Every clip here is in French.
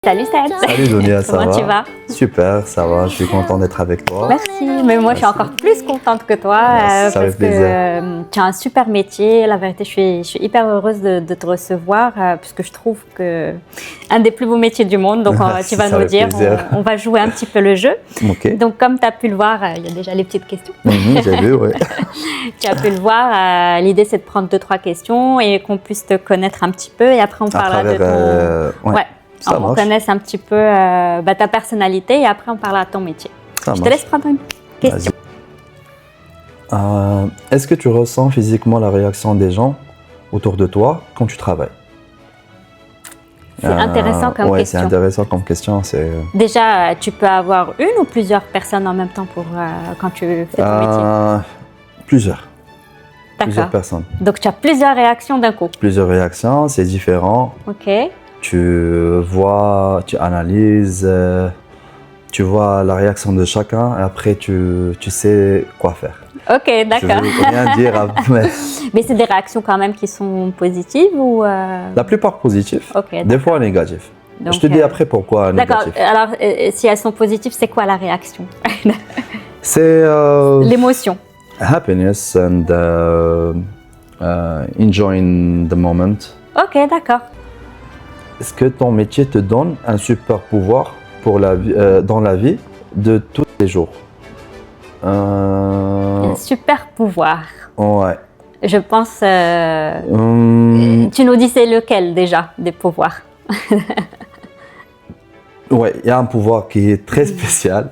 Salut Saad. Salut Dunia, ça va? Comment tu vas? Super, ça va, je suis content d'être avec toi. Merci, mais moi je suis encore plus contente que toi Merci, ça parce fait plaisir. que tu as un super métier. La vérité, je suis hyper heureuse de te recevoir puisque je trouve que un des plus beaux métiers du monde. Donc tu vas Ça nous fait dire, plaisir. on va jouer un petit peu le jeu. Ok. Donc comme tu as pu le voir, il y a déjà les petites questions. J'ai vu, ouais. Tu as pu le voir, l'idée c'est de prendre 2-3 questions et qu'on puisse te connaître un petit peu et après on parlera de ton... ouais. Ça on marche. connaisse un petit peu ta personnalité et après on parlera de ton métier. Ça Je te marche. laisse prendre une question. Est-ce que tu ressens physiquement la réaction des gens autour de toi quand tu travailles? C'est intéressant comme ouais, question. c'est intéressant comme question. C'est Déjà, tu peux avoir une ou plusieurs personnes en même temps pour quand tu fais ton métier. Plusieurs. Plusieurs D'accord. personnes. Donc tu as plusieurs réactions d'un coup. Plusieurs réactions, c'est différent. Ok. Tu vois, tu analyses, tu vois la réaction de chacun et après tu sais quoi faire. Ok, Je d'accord. veux rien dire, mais Mais c'est des réactions quand même qui sont positives ou la plupart positifs, Ok. des fois négatifs. Donc, Je te dis après pourquoi D'accord. négatif. Alors, si elles sont positives, c'est quoi la réaction? C'est L'émotion. happiness and enjoying the moment. Ok, d'accord. Est-ce que ton métier te donne un super pouvoir pour dans la vie de tous les jours? Un super pouvoir. Ouais. Je pense. Hum, Tu nous dis c'est lequel déjà des pouvoirs? ouais, il y a un pouvoir qui est très spécial.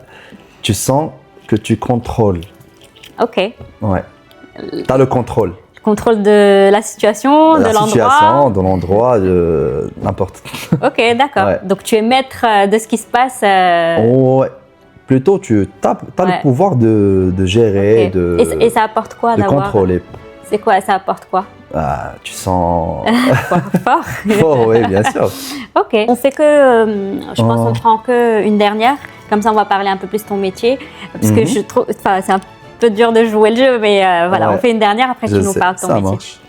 Tu sens que tu contrôles. Ok. Ouais. Tu as le contrôle. Contrôle de la situation, de La l'endroit. situation, de l'endroit, de n'importe. Ok, d'accord. Ouais. Donc tu es maître de ce qui se passe. Ouais. Plutôt, tu as Ouais. le pouvoir de gérer, Ok. Et ça apporte quoi de d'avoir? contrôler. C'est quoi? Ça apporte quoi? Ah, tu sens Fort. fort, oui, bien sûr. Ok. On fait que, je pense, on prend que une dernière. Comme ça, on va parler un peu plus de ton métier, parce que je trouve, enfin, c'est un peu dur de jouer le jeu, mais voilà, Ouais. on fait une dernière. Après, tu Je nous sais, parles de ton ça métier. marche.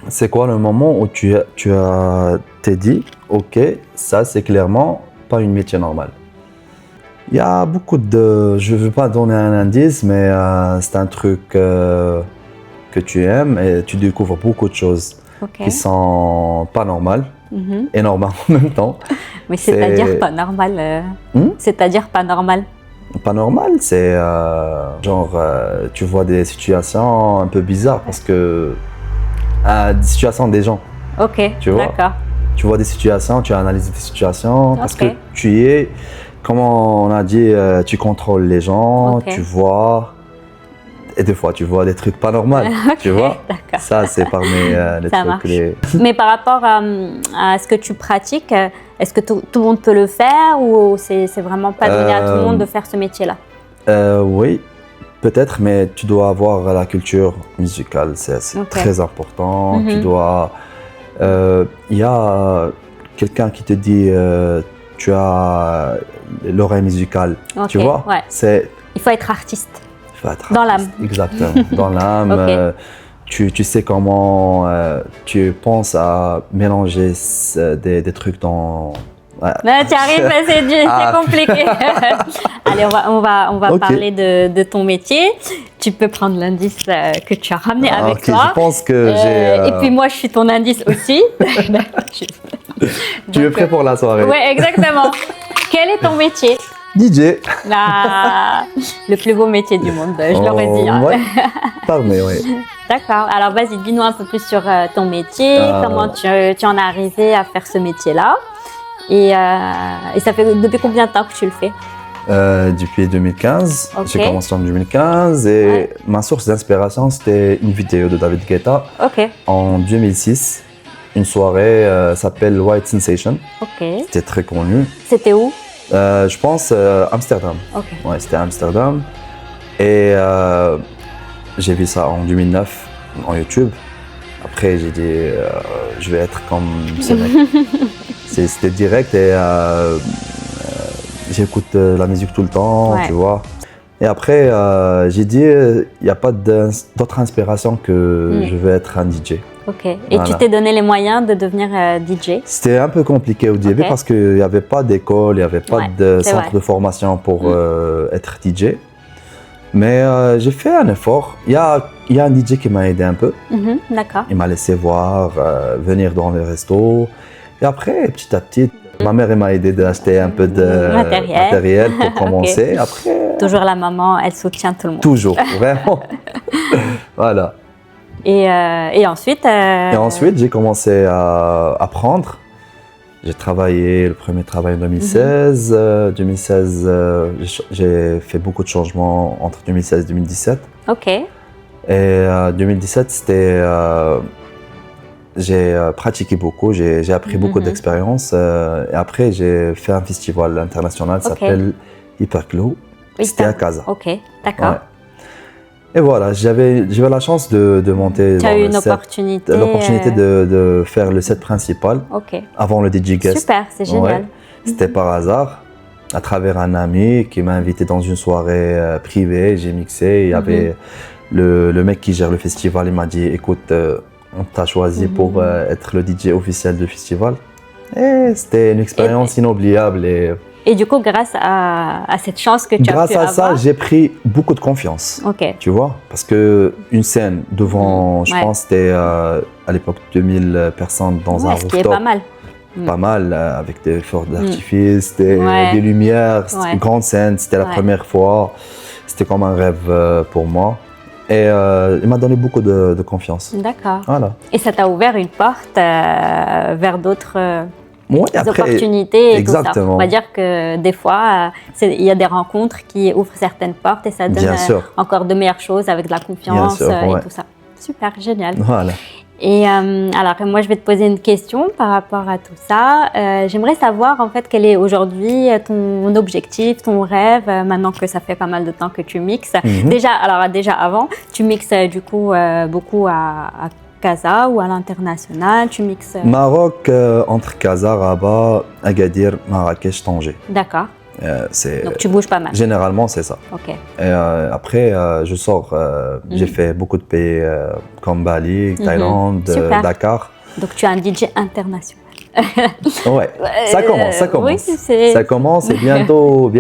C'est quoi le moment où t'es dit, ok, ça c'est clairement pas un métier normal? Il y a beaucoup de, je veux pas donner un indice, mais c'est un truc que tu aimes et tu découvres beaucoup de choses Ok. qui sont pas normales Mhm. et normales en même temps. Mais c'est-à-dire C'est- pas normal. Hmm? C'est-à-dire pas normal. Pas normal, c'est genre tu vois des situations un peu bizarres parce que des situations des gens. Ok. Tu vois. D'accord. Tu vois des situations, tu analyses des situations parce Ok. que tu es, comment on a dit, tu contrôles les gens, Ok. tu vois, et des fois tu vois des trucs pas normaux, tu Ok, vois. d'accord. Ça c'est parmi les Ça trucs. marche. Mais par rapport à ce que tu pratiques, est-ce que tout le monde peut le faire ou c'est vraiment pas donné à tout le monde de faire ce métier-là? Oui, peut-être, mais tu dois avoir la culture musicale, c'est Ok. très important. Mhm. Tu dois, il y a quelqu'un qui te dit, tu as l'oreille musicale, tu Ok, vois. ouais. C'est Il faut être artiste. il faut être Dans artiste. Exactement, dans l'âme. Ok. Tu sais comment tu penses à mélanger des trucs dans. Ouais. Là, tu arrives, c'est Ah. compliqué. Allez, on va Ok. parler de ton métier. Tu peux prendre l'indice que tu as ramené Ah, avec ok, toi. je pense que j'ai. Et puis moi, je suis ton indice aussi. Tu es prêt pour la soirée? Oui, exactement. Quel est ton métier? DJ. Ah, le plus beau métier du monde, je l'aurais dit. Hein. Ouais, parmi, ouais. D'accord. Alors, vas-y, dis-nous un peu plus sur ton métier, comment tu en es arrivé à faire ce métier-là. Et ça fait depuis combien de temps que tu le fais? Depuis 2015. Ok. J'ai commencé en 2015 et ma source d'inspiration, c'était une vidéo de David Guetta Ok, en 2006. Une soirée s'appelle White Sensation. ok. C'était très connu. C'était où? Je pense Amsterdam. Ok. Ouais, c'était Amsterdam. Et j'ai vu ça en 2009 en YouTube. Après, j'ai dit, je vais être comme ce mec. C'était direct et j'écoute la musique tout le temps, Ouais. tu vois. Et après, j'ai dit, il n'y a pas d'autre inspiration que je veux être un DJ. Ok. Et Voilà. tu t'es donné les moyens de devenir DJ? C'était un peu compliqué au début Ok. parce qu'il n'y avait pas d'école, il n'y avait pas Ouais, de c'est centre vrai. de formation pour être DJ. Mais j'ai fait un effort. Il y a un DJ qui m'a aidé un peu. D'accord. Il m'a laissé voir, venir dans les restos. Et après, petit à petit, ma mère elle m'a aidé d'acheter un peu de matériel pour commencer. Après, Toujours la maman, elle soutient tout le monde. toujours, vraiment. Voilà. Et ensuite Et ensuite, j'ai commencé à apprendre. J'ai travaillé, le premier travail en 2016. 2016, j'ai fait beaucoup de changements entre 2016 et 2017. Ok. Et 2017, j'ai pratiqué beaucoup, j'ai appris beaucoup d'expérience. Et après, j'ai fait un festival international qui s'appelle Hyperclou. Oui, C'était à Casa. Ok, d'accord. Ouais. Et voilà, j'avais la chance de monter Tu as eu une opportunité. L'opportunité de faire le set principal Ok. avant le DJ guest. Super, c'est génial. Ouais. C'était par hasard, à travers un ami qui m'a invité dans une soirée privée. J'ai mixé. Il y avait le mec qui gère le festival. Il m'a dit, écoute, on t'a choisi pour être le DJ officiel du festival. Et c'était une expérience inoubliable. Et du coup, grâce à cette chance que tu as pu avoir. Grâce à ça, j'ai pris beaucoup de confiance. Ok. Tu vois, parce que une scène devant, je pense, c'était à l'époque 2000 personnes dans un rooftop. Ce qui est pas mal. Pas mal, avec des feux d'artifice, des lumières, c'était une grande scène, c'était la première fois. C'était comme un rêve pour moi. Et il m'a donné beaucoup de confiance. D'accord. Voilà. Et ça t'a ouvert une porte vers d'autres après, opportunités et exactement. tout ça. On va dire que des fois, il y a des rencontres qui ouvrent certaines portes et ça donne encore de meilleures choses avec de la confiance et tout ça. Super, génial. Voilà. Et alors, moi, je vais te poser une question par rapport à tout ça. J'aimerais savoir, en fait, quel est aujourd'hui ton objectif, ton rêve, maintenant que ça fait pas mal de temps que tu mixes. Déjà avant, tu mixes du coup beaucoup à Casa ou à l'international, tu mixes... Maroc, entre Casa, Rabat, Agadir, Marrakech, Tanger. D'accord. Donc tu bouges pas mal. Généralement, c'est ça. Ok. Et après, je sors. J'ai fait beaucoup de pays comme Bali, Thaïlande, Dakar. Donc tu es un DJ international. Ouais, ça commence. Oui, ça commence et bientôt,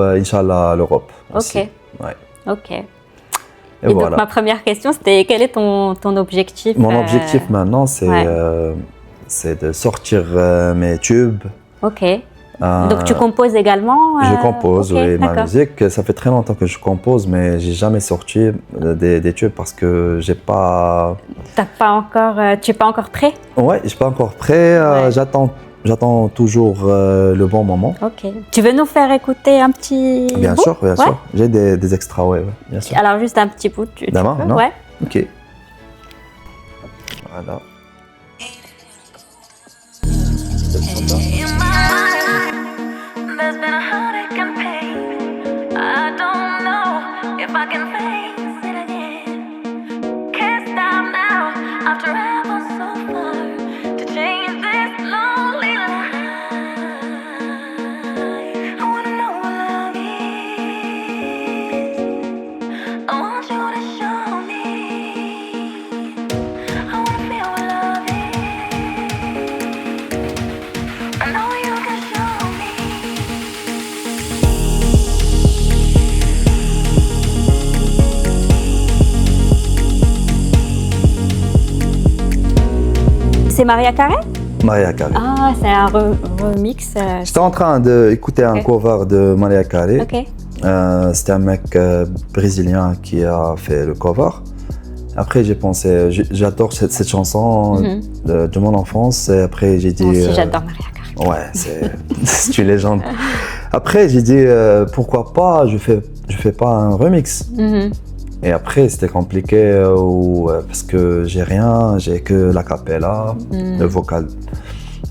Inch'Allah, l'Europe. Ok. Ouais. Ok. Et voilà. Donc ma première question, c'était quel est ton objectif? Mon objectif maintenant, c'est de sortir mes tubes. Ok. Donc tu composes également? Je compose, oui, ma musique. Ça fait très longtemps que je compose, mais j'ai jamais sorti des tubes parce que j'ai pas. Tu es pas encore prêt? Ouais, je suis pas encore prêt. J'attends toujours le bon moment. Ok. Tu veux nous faire écouter un petit bout? Bien sûr. J'ai des extras, bien sûr. Alors juste un petit bout, tu peux? Non? Ouais. Ok. Voilà. There's been a heartache and pain. I don't know if I can face it again. Can't stop now. I've traveled so far to change this lonely life. I wanna know what love is. I want you to show me. I wanna feel what love is. I know you can show me. C'est Maria Carey? Maria Carey. Ah, c'est un remix. J'étais en train d'écouter un cover de Maria Carey. Ok. C'était un mec brésilien qui a fait le cover. Après, j'ai pensé, j'adore cette chanson de mon enfance. Et après, j'ai dit. Moi aussi, j'adore Maria Carey. Ouais, c'est une légende. Après, j'ai dit, pourquoi pas, je fais pas un remix. Et après, c'était compliqué parce que j'ai que la cappella, le vocal.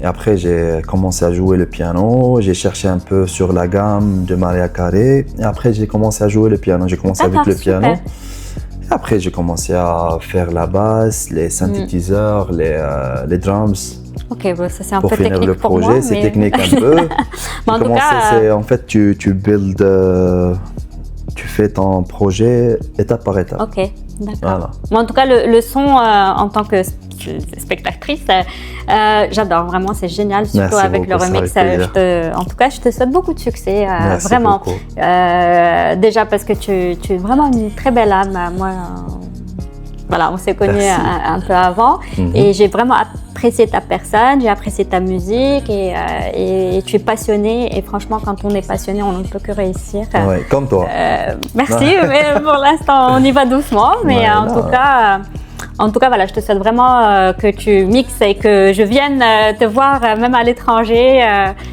Et après, j'ai commencé à jouer le piano, j'ai cherché un peu sur la gamme de Maria Carey. Et après, j'ai commencé à jouer le piano. J'ai commencé avec le piano. Et après, j'ai commencé à faire la basse, les synthétiseurs, les drums. Ok, bon, ça c'est un pour peu finir technique le pour projet, moi. c'est technique un peu. Mais en tout cas, en fait, tu build, tu fais ton projet étape par étape. Ok, d'accord. Voilà. Mais en tout cas, le son en tant que spectatrice. J'adore, vraiment, c'est génial, surtout Merci avec le beaucoup, remix. ça avec plaisir. En tout cas, je te souhaite beaucoup de succès, Merci vraiment. beaucoup. Déjà parce que tu es vraiment une très belle âme. Moi, voilà, on s'est connus un peu avant et j'ai vraiment apprécié ta personne, j'ai apprécié ta musique et tu es passionné. Et franchement, quand on est passionné, on ne peut que réussir. Ouais, comme toi. Merci, mais pour l'instant, on y va doucement. Mais Ouais, en tout cas, voilà, je te souhaite vraiment que tu mixes et que je vienne te voir même à l'étranger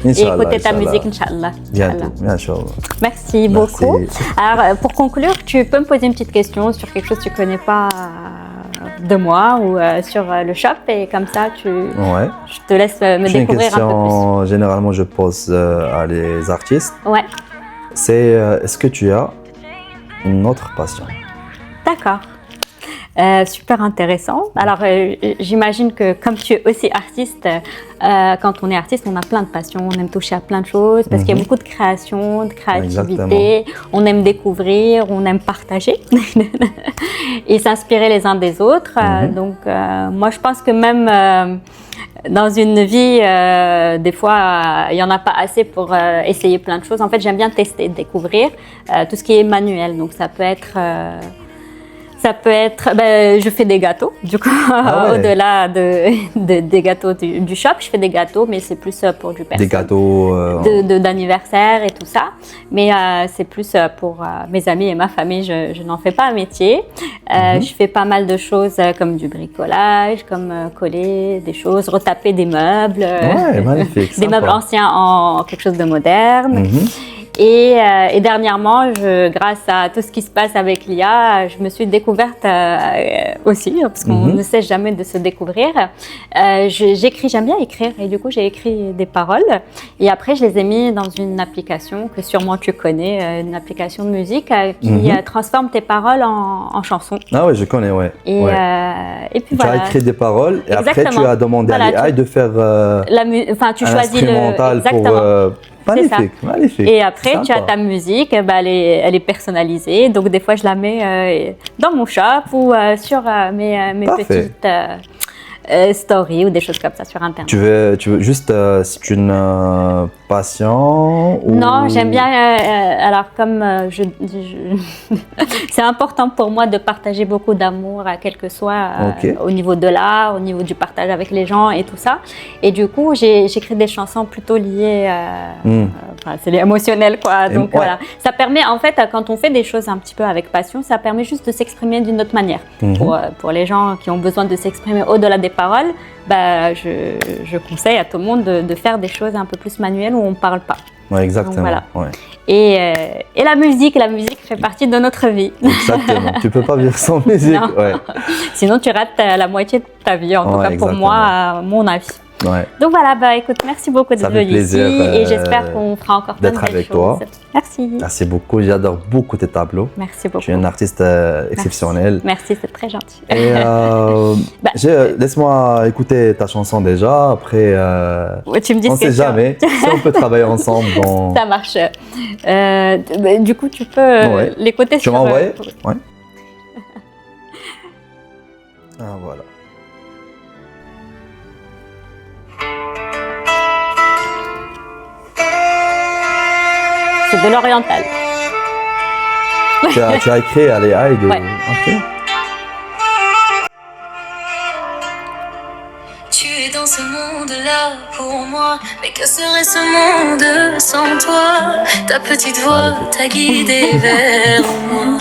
et écouter ta musique, Inch'Allah. Bientôt, Inch'Allah. Merci beaucoup. Alors, pour conclure, tu peux me poser une petite question sur quelque chose que tu ne connais pas de moi ou sur le shop et comme ça, je te laisse me découvrir un peu plus. Généralement, je pose à les artistes. Ouais. C'est est-ce que tu as une autre passion? D'accord. Super intéressant. Alors, j'imagine que comme tu es aussi artiste, quand on est artiste, on a plein de passions, on aime toucher à plein de choses parce qu'il y a beaucoup de création, de créativité, on aime découvrir, on aime partager et s'inspirer les uns des autres. Donc, moi, je pense que même dans une vie, des fois, il n'y en a pas assez pour essayer plein de choses. En fait, j'aime bien tester, découvrir tout ce qui est manuel. Donc, ça peut être... je fais des gâteaux, du coup, au-delà des gâteaux du shop, je fais des gâteaux, mais c'est plus pour du personnel. Des gâteaux d'anniversaire et tout ça, mais c'est plus pour mes amis et ma famille, je n'en fais pas un métier. Je fais pas mal de choses comme du bricolage, comme coller des choses, retaper des meubles, magnifique, des meubles anciens en quelque chose de moderne. Et dernièrement, grâce à tout ce qui se passe avec l'IA, je me suis découverte aussi, parce qu'on ne sait jamais de se découvrir. J'écris, j'aime bien écrire, et du coup, j'ai écrit des paroles. Et après, je les ai mis dans une application que sûrement tu connais, une application de musique qui transforme tes paroles en chansons. Ah oui, je connais, ouais. Et puis tu as écrit des paroles, et après, tu as demandé à l'IA de faire tu choisis instrumental pour... Magnifique. Et après, tu as ta musique, elle est personnalisée. Donc, des fois, je la mets dans mon shop ou sur mes petites stories ou des choses comme ça sur Internet. Tu veux juste, c'est une passion ou... Non, j'aime bien. Alors, comme c'est important pour moi de partager beaucoup d'amour, quel que soit au niveau de l'art, au niveau du partage avec les gens et tout ça. Et du coup, j'écris des chansons plutôt liées. C'est émotionnel, quoi. Donc voilà, ça permet en fait, quand on fait des choses un petit peu avec passion, ça permet juste de s'exprimer d'une autre manière. Pour les gens qui ont besoin de s'exprimer au-delà des paroles, je conseille à tout le monde de faire des choses un peu plus manuelles où on ne parle pas. Ouais, exactement. Donc, voilà. Et la musique fait partie de notre vie. Exactement. Tu peux pas vivre sans musique. Sinon, tu rates la moitié de ta vie, en tout cas pour moi, à mon avis. Donc voilà, écoute, merci beaucoup d'être venu ici et j'espère qu'on fera encore plein de belles avec choses. Toi. Merci. Merci beaucoup, j'adore beaucoup tes tableaux. Merci beaucoup. Tu es une artiste exceptionnelle. Merci, c'est très gentil. Et laisse-moi écouter ta chanson déjà, après tu me dis on ne sait jamais si on peut travailler ensemble. Ça marche. Du coup, tu peux l'écouter sur... Tu m'as envoyé Ouais. Voilà. C'est de l'oriental. Tu as écrit à l'IA de... Tu es dans ce monde-là pour moi, mais que serait ce monde sans toi? Ta petite voix t'a guidé vers moi.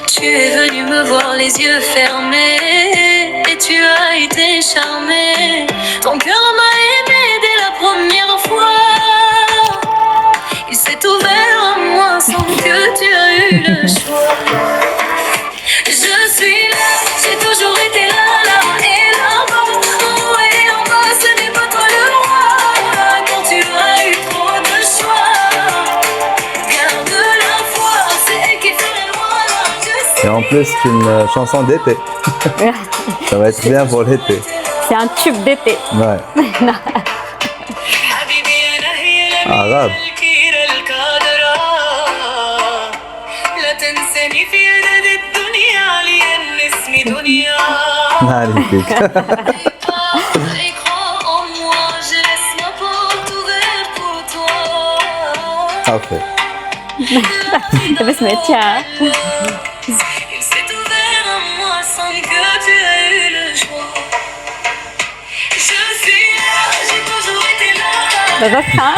Tu es venu me voir les yeux fermés et tu as été charmé. Ton cœur m'a aimé dès la première fois. Il s'est ouvert à moi sans que tu aies eu le choix. Je suis là, j'ai toujours été là, là et là-bas. En haut et en bas, ce n'est pas toi le roi. Quand tu as eu trop de choix, garde la foi, c'est qui fait loin. Et en plus, c'est une chanson d'été. Ça va être bien pour l'été. C'est un tube d'été. Arabe. تنساني في عدد الدنيا لأن اسمي دنيا Magnifique. Et crois en moi, je laisse ma porte ouverte pour toi. Parfait. بس متيا Il s'est ouvert à moi sans que tu aies eu le choix. Je suis là, j'ai toujours été là. ببصها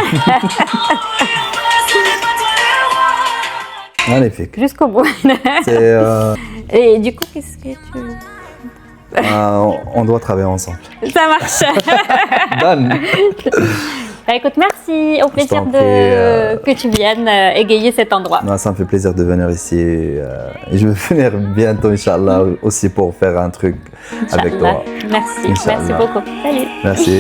Ce n'est pas toi le roi. Magnifique. jusqu'au bout. C'est, Et du coup, qu'est-ce que tu... on doit travailler ensemble. Ça marche. Donne. Bah, écoute, merci. Au plaisir t'en prie, que tu viennes égayer cet endroit. Moi, ça me fait plaisir de venir ici. Et je vais venir bientôt, Inch'Allah, aussi pour faire un truc avec Inch'Allah. toi. Merci. Inch'Allah. Merci beaucoup. Salut. Merci.